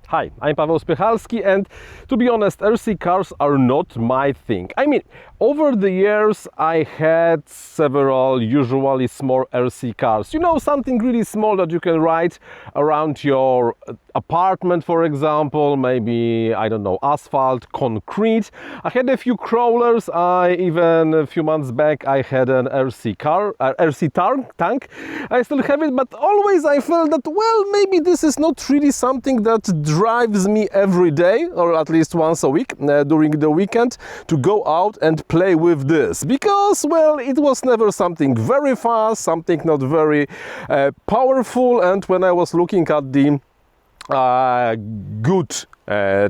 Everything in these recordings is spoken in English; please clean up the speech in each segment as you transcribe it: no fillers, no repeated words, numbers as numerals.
Hi, I'm Paweł Spychalski, and to be honest, RC cars are not my thing. I mean, over the years I had several usually small RC cars. You know, something really small that you can ride around your apartment, for example, maybe, I don't know, asphalt, concrete. I had a few crawlers. Even a few months back I had an RC tank. I still have it, but always I felt that, well, maybe this is not really something that drives me every day, or at least once a week during the weekend, to go out and play with this, because, well, it was never something very fast, something not very powerful. And when I was looking at the good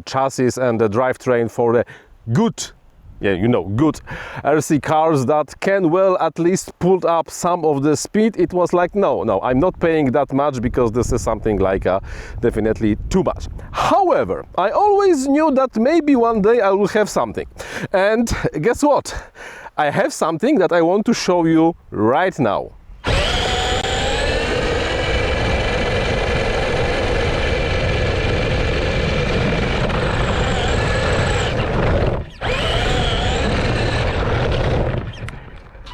chassis and the drivetrain for the good, good RC cars that can, well, at least pull up some of the speed, it was like, no, I'm not paying that much, because this is something like definitely too much. However, I always knew that maybe one day I will have something. And guess what? I have something that I want to show you right now.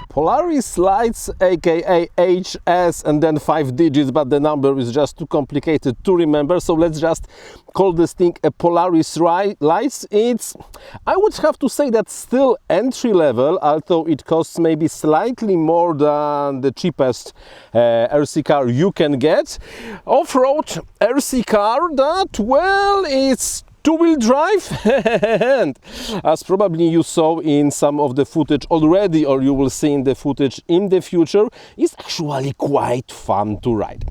Polaris lights, aka HS, and then 5 digits, but the number is just too complicated to remember, so let's just call this thing a Polaris lights. It's, I would have to say, that still entry level, although it costs maybe slightly more than the cheapest RC car you can get. Off-road RC car that, well, it's two-wheel drive, and as probably you saw in some of the footage already, or you will see in the footage in the future, is actually quite fun to ride.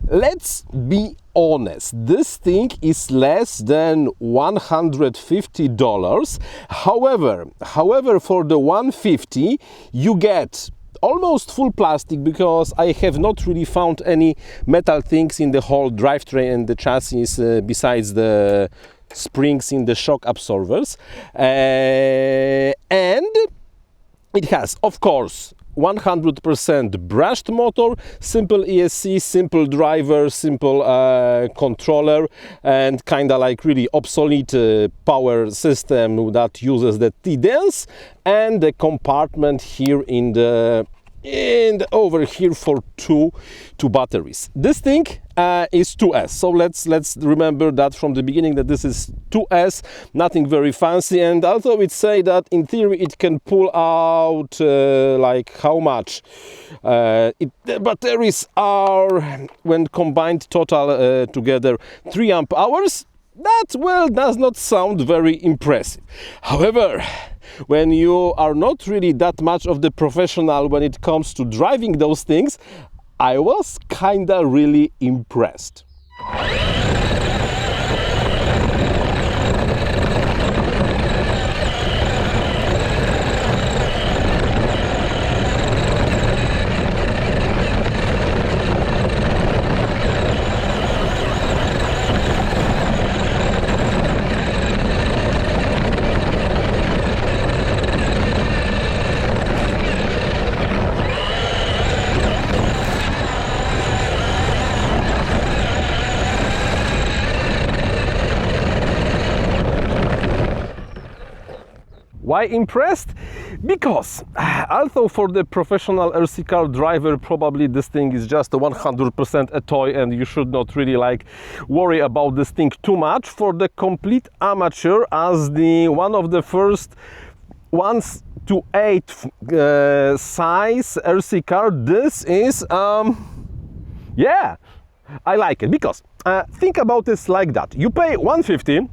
Let's be honest, this thing is less than $150. However, for the $150 you get almost full plastic, because I have not really found any metal things in the whole drivetrain and the chassis besides the springs in the shock absorbers, and it has, of course, 100% brushed motor, simple ESC, simple driver, simple controller, and kinda like really obsolete power system that uses the T-dance, and the compartment here in the over here for two batteries. This thing is 2S, so let's remember that from the beginning, that this is 2S, nothing very fancy. And although it say that in theory it can pull out like how much the batteries are, when combined total together, 3 amp hours, that, well, does not sound very impressive. However, when you are not really that much of the professional when it comes to driving those things, I was kinda really impressed. Why impressed? Because although for the professional RC car driver probably this thing is just 100% a toy, and you should not really like worry about this thing too much, for the complete amateur, as the one of the first 1/8 size RC car, this is yeah, I like it, because think about this like that: you pay $150,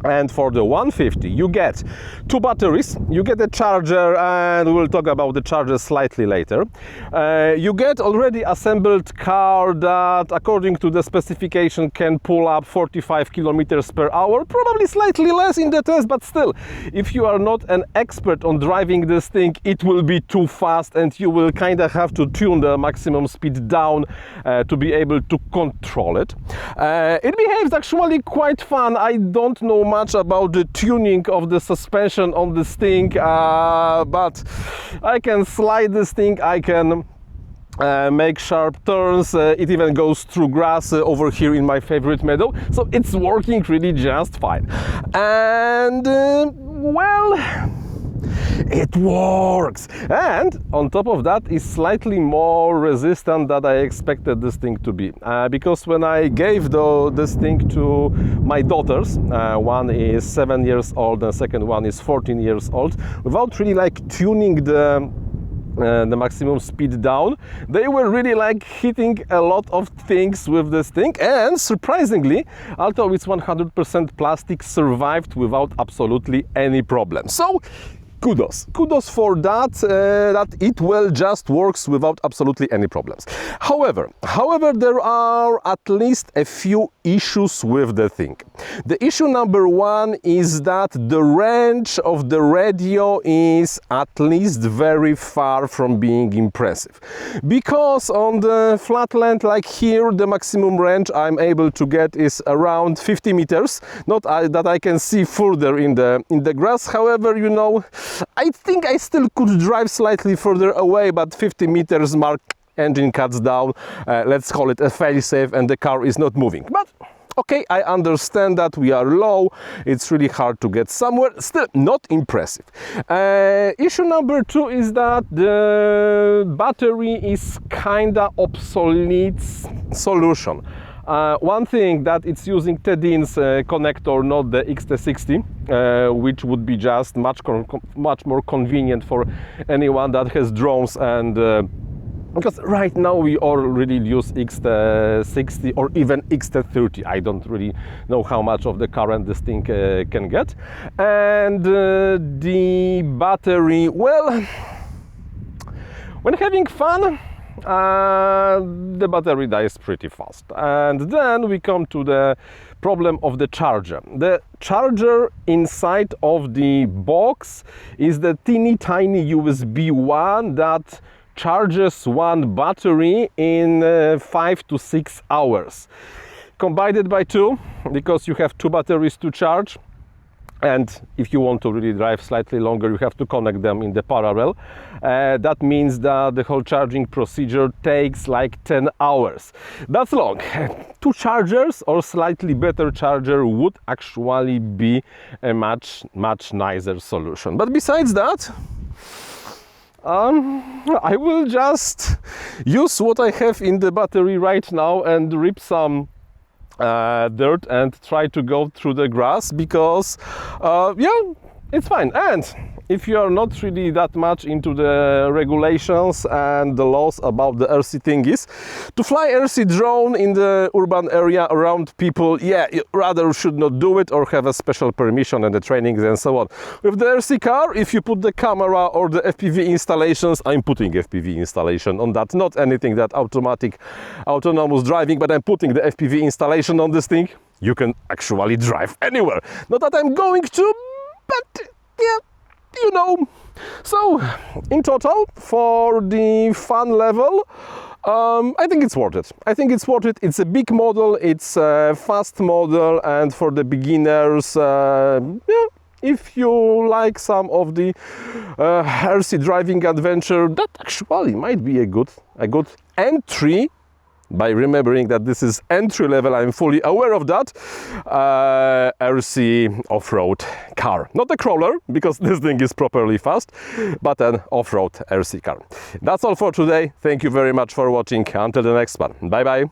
and for the $150 you get 2 batteries, you get a charger, and we'll talk about the charger slightly later. You get already assembled car that, according to the specification, can pull up 45 kilometers per hour, probably slightly less in the test, but still, if you are not an expert on driving this thing, it will be too fast, and you will kind of have to tune the maximum speed down to be able to control it. It behaves actually quite fun. I don't know much about the tuning of the suspension on this thing, but I can slide this thing, I can make sharp turns, it even goes through grass over here in my favorite meadow, so it's working really just fine. And well, it works, and on top of that is slightly more resistant than I expected this thing to be, because when I gave this thing to my daughters, one is 7 years old and second one is 14 years old, without really like tuning the maximum speed down, they were really like hitting a lot of things with this thing, and surprisingly, although it's 100% plastic, survived without absolutely any problem. So kudos for that, that it well just works without absolutely any problems. However, there are at least a few issues with the thing. The issue number one is that the range of the radio is at least very far from being impressive, because on the flat land like here, the maximum range I'm able to get is around 50 meters, not that I can see further in the grass. However, you know, I think I still could drive slightly further away, but 50 meters mark, engine cuts down, let's call it a fail-safe, and the car is not moving. But okay, I understand that we are low, it's really hard to get somewhere, still not impressive. Issue number two is that the battery is kinda obsolete solution. One thing that it's using Tedin's connector, not the XT60, which would be just much more convenient for anyone that has drones, and because right now we all really use XT60 or even XT30. I don't really know how much of the current this thing can get. And the battery, well, when having fun, the battery dies pretty fast. And then we come to the problem of the charger. The charger inside of the box is the teeny tiny USB one that charges one battery in 5 to 6 hours. Combine it by two, because you have two batteries to charge. And if you want to really drive slightly longer, you have to connect them in the parallel. That means that the whole charging procedure takes like 10 hours. That's long. Two chargers or slightly better charger would actually be a much nicer solution. But besides that, I will just use what I have in the battery right now and rip some dirt and try to go through the grass, because yeah, it's fine. And if you are not really that much into the regulations and the laws about the RC thingies, to fly RC drone in the urban area around people, yeah, you rather should not do it or have a special permission and the trainings and so on. With the RC car, if you put the camera or the FPV installations, I'm putting FPV installation on that, not anything that automatic autonomous driving, but I'm putting the FPV installation on this thing, you can actually drive anywhere. Not that I'm going to, but yeah, you know. So in total, for the fun level, I think it's worth it. I think it's worth it. It's a big model, it's a fast model, and for the beginners, yeah, if you like some of the RC driving adventure, that actually might be a good entry. By remembering that this is entry level, I'm fully aware of that, RC off-road car. Not a crawler, because this thing is properly fast, but an off-road RC car. That's all for today. Thank you very much for watching. Until the next one. Bye bye.